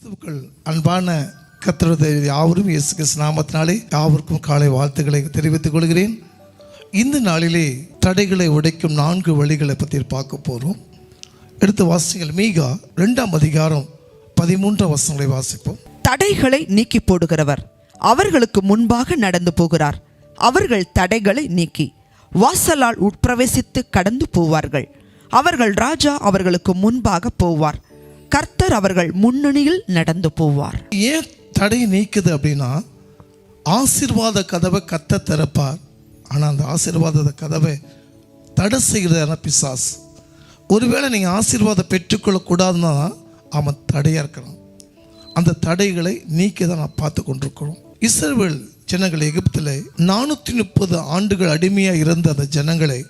கிறிஸ்துவுக்குள் அன்பான கர்த்தருடைய யாவரும் இயேசு கிறிஸ்து நாமத்தினாலே யாவருக்கும் காலை வாழ்த்துக்களை தெரிவித்துக் கொள்கிறேன். இந்த நாளிலே தடைகளை உடைக்கும் 4 வழிகளை பற்றி பார்க்க போகிறோம். எடுத்து வாசிங்கள். மீகா 2ஆம் அதிகாரம் 13 வசனங்களை வாசிப்போம். தடைகளை நீக்கி போடுகிறவர் அவர்களுக்கு முன்பாக நடந்து போகிறார். அவர்கள் தடைகளை நீக்கி வாசலால் உட்பிரவேசித்து கடந்து போவார்கள். அவர்கள் ராஜா அவர்களுக்கு முன்பாக போவார். கர்த்தர் அவர்கள் முன்னணியில் நடந்து போவார். ஏன் தடை நீக்குது அப்படின்னா, ஆசீர்வாத கதவை கர்த்தர் திறப்பார். ஆனால் அந்த ஆசீர்வாத கதவை தடை செய்கிறதான பிசாசு. ஒருவேளை நீங்கள் ஆசீர்வாதம் பெற்றுக்கொள்ளக்கூடாதுன்னா அவன் தடையாக இருக்கிறான். அந்த தடைகளை நீக்கி தான் நான் பார்த்து கொண்டிருக்கிறோம். இஸ்ரவேல் ஜனங்கள் எகிப்தில் 430 ஆண்டுகள் அடிமையாக இருந்த அந்த ஜனங்களை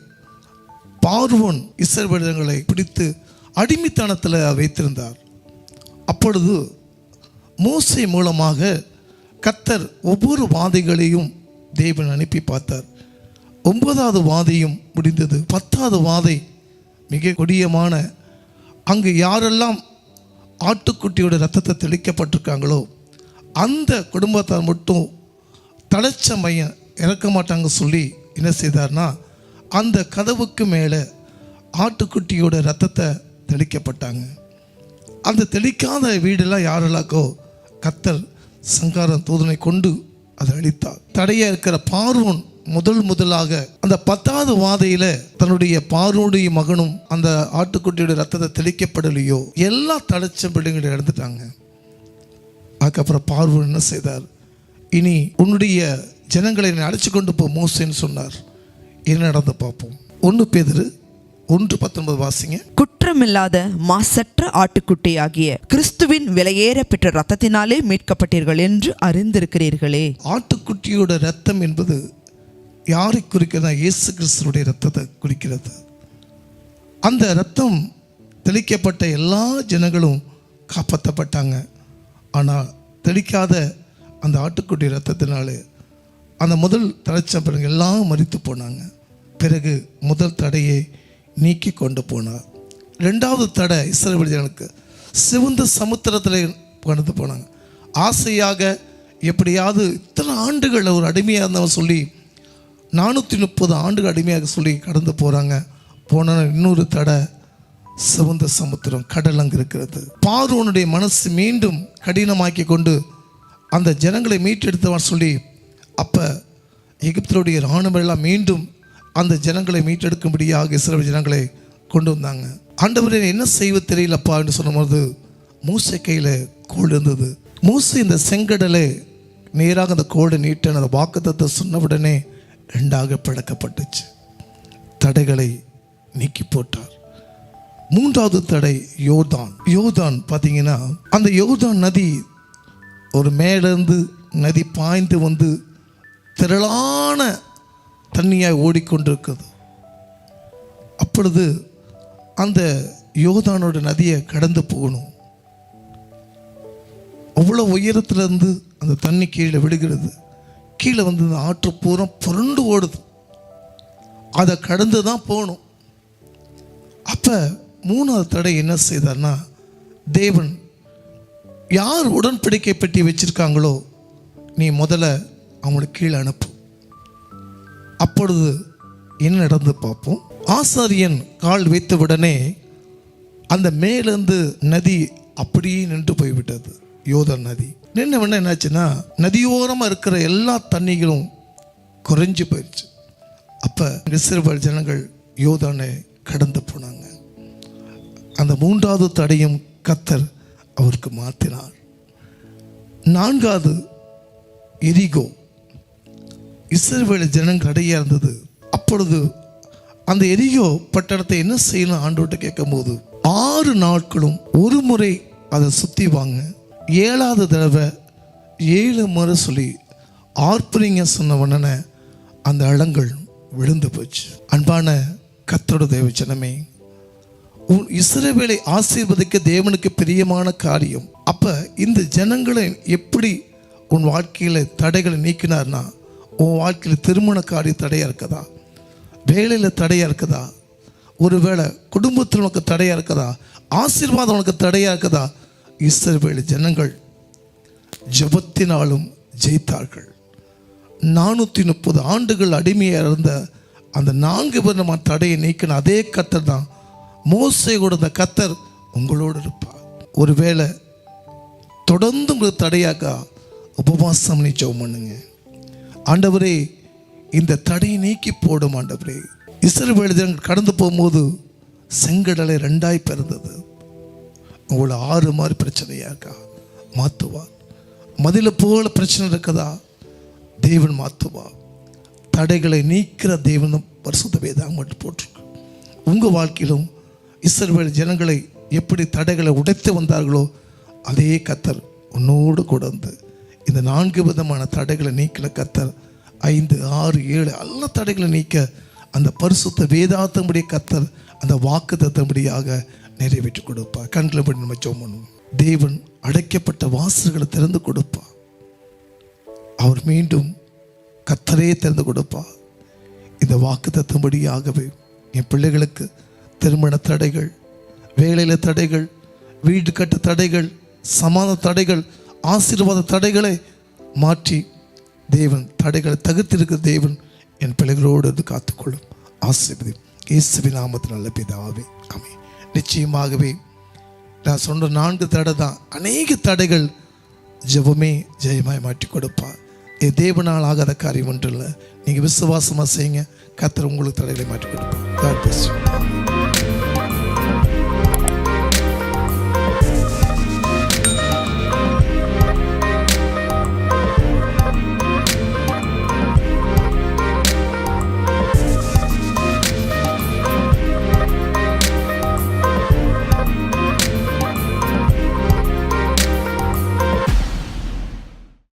பார்வோன் இஸ்ரவேல் ஜனங்களை பிடித்து அடிமைத்தனத்தில் வைத்திருந்தார். அப்பொழுது மோசே மூலமாக கர்த்தர் ஒவ்வொரு வாதைகளையும் தேவன் அனுப்பி பார்த்தார். 9வது வாதையும் முடிந்தது. 10வது வாதை மிக கொடியமான, அங்கு யாரெல்லாம் ஆட்டுக்குட்டியோட ரத்தத்தை தெளிக்கப்பட்டிருக்காங்களோ அந்த குடும்பத்தார் மட்டும் தலைச்ச மையம் இறக்க மாட்டாங்க சொல்லி என்ன செய்தார்னா, அந்த கதவுக்கு மேலே ஆட்டுக்குட்டியோட ரத்தத்தை தெளிக்கப்பட்டாங்க. அந்த தெளிக்காத வீடெல்லாம் யாரெல்லாக்கோ கர்த்தர் சங்கார தூதனை கொண்டு அதை அழித்தார். தடையாக இருக்கிற பார்வோன் முதலாக அந்த 10வது வாதையில் தன்னுடைய பார்வோனுடைய மகனும் அந்த ஆட்டுக்குட்டியோட ரத்தத்தை தெளிக்கப்படலையோ எல்லா தலைச்ச பிள்ளைங்களை எடுத்துட்டாங்க. அதுக்கப்புறம் பார்வோன் என்ன செய்தார், இனி உன்னுடைய ஜனங்களை அழைச்சி கொண்டு போ மோசேன்னு சொன்னார். என்ன நடந்து பார்ப்போம். 1 பேதுரு 1:19 வாசிங்க. குற்றமில்லாத மாசற்ற ஆட்டுக்குட்டியாகிய கிறிஸ்துவின் விலையேற பெற்ற ரத்தத்தினாலே மீட்கப்பட்டீர்கள் என்று அறிந்திருக்கிறீர்களே. ஆட்டுக்குட்டியோட ரத்தம் என்பது யாரை குறிக்கிறதா? இயேசு கிறிஸ்துடைய ரத்தத்தை குறிக்கிறது. அந்த ரத்தம் தெளிக்கப்பட்ட எல்லா ஜனங்களும் காப்பாற்றப்பட்டாங்க. ஆனால் தெளிக்காத அந்த ஆட்டுக்குட்டி ரத்தத்தினாலே அந்த முதல் தலைச்சப்பறங்க எல்லாம் மரித்து போனாங்க. பிறகு முதல் தடையை நீக்கி கொண்டு போனார். 2வது தடை இஸ்ரவேல் ஜனங்களுக்கு சிவந்த சமுத்திரத்தில் கொண்டு போனாங்க. ஆசையாக எப்படியாவது இத்தனை ஆண்டுகள் ஒரு அடிமையாக இருந்தவன் சொல்லி 430 ஆண்டுகள் அடிமையாக சொல்லி கடந்து போகிறாங்க. போன இன்னொரு தடை சிவந்த சமுத்திரம், கடல் அங்கே இருக்கிறது. பார்வோனுடைய மனசு மீண்டும் கடினமாக்கி கொண்டு அந்த ஜனங்களை மீட்டெடுத்தவன் சொல்லி அப்போ எகிப்தினுடைய இராணுவம் எல்லாம் மீண்டும் அந்த ஜனங்களை மீட்டெடுக்கும்படியாக இஸ்ரவேல் ஜனங்களை கொண்டு வந்தாங்க. ஆண்டவரே என்ன செய்வது தெரியலப்பா என்று சொன்னபோது மூசை கையில் கோல் இருந்தது. மூசை இந்த செங்கடலை நேராக அந்த கோடை நீட்டின அந்த வாக்குத்தத்தை சொன்ன உடனே 2ஆக பிளக்கப்பட்டுச்சு. தடைகளை நீக்கி போட்டார். 3வது தடை யோர்தான் பார்த்தீங்கன்னா, அந்த யோர்தான் நதி ஒரு மேலிருந்து நதி பாய்ந்து வந்து திரளான தண்ணியாய் ஓடிக்கொண்டிருக்குது. அப்பொழுது அந்த யோர்தானோட நதியை கடந்து போகணும். அவ்வளோ உயரத்துலேருந்து அந்த தண்ணி கீழே விடுகிறது. கீழே வந்து அந்த ஆற்று பூரா புரண்டு ஓடுது. அதை கடந்து தான் போகணும். அப்போ 3வது தடை என்ன செய்தார்னா, தேவன் யார் உடன்படிக்கை பெட்டி வச்சிருக்காங்களோ நீ முதல்ல அவங்களை கீழே அனுப்பு. அப்பொழுது என்ன நடந்து பார்ப்போம். ஆசாரியன் கால் வைத்த உடனே அந்த மேலேருந்து நதி அப்படியே நின்று போய்விட்டது. யோர்தான் நதி நின்று உடனே என்னாச்சுன்னா, நதியோரமாக இருக்கிற எல்லா தண்ணிகளும் குறைஞ்சி போயிடுச்சு. அப்போ இஸ்ரவேல் ஜனங்கள் யோர்தானை கடந்து போனாங்க. அந்த 3வது தடையும் கர்த்தர் அவருக்கு மாற்றினார். 4வது எரிகோ, இஸ்ரவேல் ஜனங்கள் தடையாக இருந்தது. அப்பொழுது அந்த எரிகோ பட்டணத்தை என்ன செய்யணும் ஆண்டவர்கிட்ட கேட்கும்போது 6 நாட்களும் ஒரு முறை அதை சுற்றி வாங்க, 7வது தடவை 7 முறை சொல்லி ஆர்ப்பரிங்க சொன்ன உடனே அந்த இடங்கள் விழுந்து போச்சு. அன்பான கர்த்தருடைய தேவ ஜனமே, உன் இஸ்ரவேலை ஆசீர்வதிக்க தேவனுக்கு பிரியமான காரியம். அப்போ இந்த ஜனங்களை எப்படி உன் வாழ்க்கையில் தடைகளை நீக்கினார்னா, உன் வாழ்க்கையில் திருமண காரியம் தடையாக இருக்குதா, வேலையில் தடையாக இருக்குதா, ஒருவேளை குடும்பத்தில் உனக்கு தடையாக இருக்குதா, ஆசீர்வாதம் உனக்கு தடையாக இருக்குதா, இஸ்ரவேல் ஜனங்கள் ஜெபத்தினாலும் ஜெயித்தார்கள். 430 ஆண்டுகள் அடிமையாக இருந்த அந்த 4 விதமான தடையை நீக்கின அதே கர்த்தர் தான் மோசேயோட அந்த கர்த்தர் உங்களோடு இருப்பார். ஒருவேளை தொடர்ந்து உங்களுக்கு தடையாக்கா உபவாசம் பண்ணி ஜெபம் பண்ணுங்க. ஆண்டவரே இந்த தடையை நீக்கி போடும் ஆண்டவரே. இஸ்ரவேல் ஜனங்கள் கடந்து போகும்போது செங்கடலை 2ஆய் பிறந்தது. உங்களை 6 மாதிரி பிரச்சனையாக்கா மாற்றுவார். மதில போல பிரச்சனை இருக்குதா தேவன் மாற்றுவா. தடைகளை நீக்கிற தேவன் பரிசுத்த வேதாகம் மட்டும் போட்டிருக்கு. உங்கள் வாழ்க்கையிலும் இஸ்ரவேல் ஜனங்களை எப்படி தடைகளை உடைத்து வந்தார்களோ அதே கர்த்தர் உன்னோடு கூட வந்து இந்த 4 விதமான தடைகளை நீக்கின கர்த்தர் 5, 6, 7 எல்லா தடைகளை நீக்க அந்த பரிசுத்த வேதாத்தம்படி கர்த்தர் அந்த வாக்கு தத்தபடியாக நிறைவேற்றி கொடுப்பார். கண்களை படி நம்ம ஜெபம் பண்ணுவோம். தேவன் அடைக்கப்பட்ட வாசல்களை திறந்து கொடுப்பார். அவர் மீண்டும் கர்த்தரே திறந்து கொடுப்பார். இந்த வாக்கு தத்தபடியாகவே என் பிள்ளைகளுக்கு திருமண தடைகள், வேலையில் தடைகள், வீடு கட்ட தடைகள், சமாதான தடைகள், ஆசீர்வாத தடைகளை மாற்றி தேவன் தடைகளை தகுத்திருக்கிற தேவன் என் பிள்ளைகளோடு இருந்து காத்துக்கொள்ளும். ஆசீர்வதி இயேசுவின் நாமத்தில் நல்ல பிதாவே ஆமென். நிச்சயமாகவே நான் சொன்ன 4 தடை தான் அநேக தடைகள் ஜெபமே ஜெயமாய் மாற்றி கொடுப்பார். என் தேவனால் ஆகாத காரியம் ஒன்றும் இல்லை. நீங்கள் விசுவாசமாக செய்யுங்க. கர்த்தர் உங்களுக்கு தடைகளை மாற்றி கொடுப்பார். God bless you.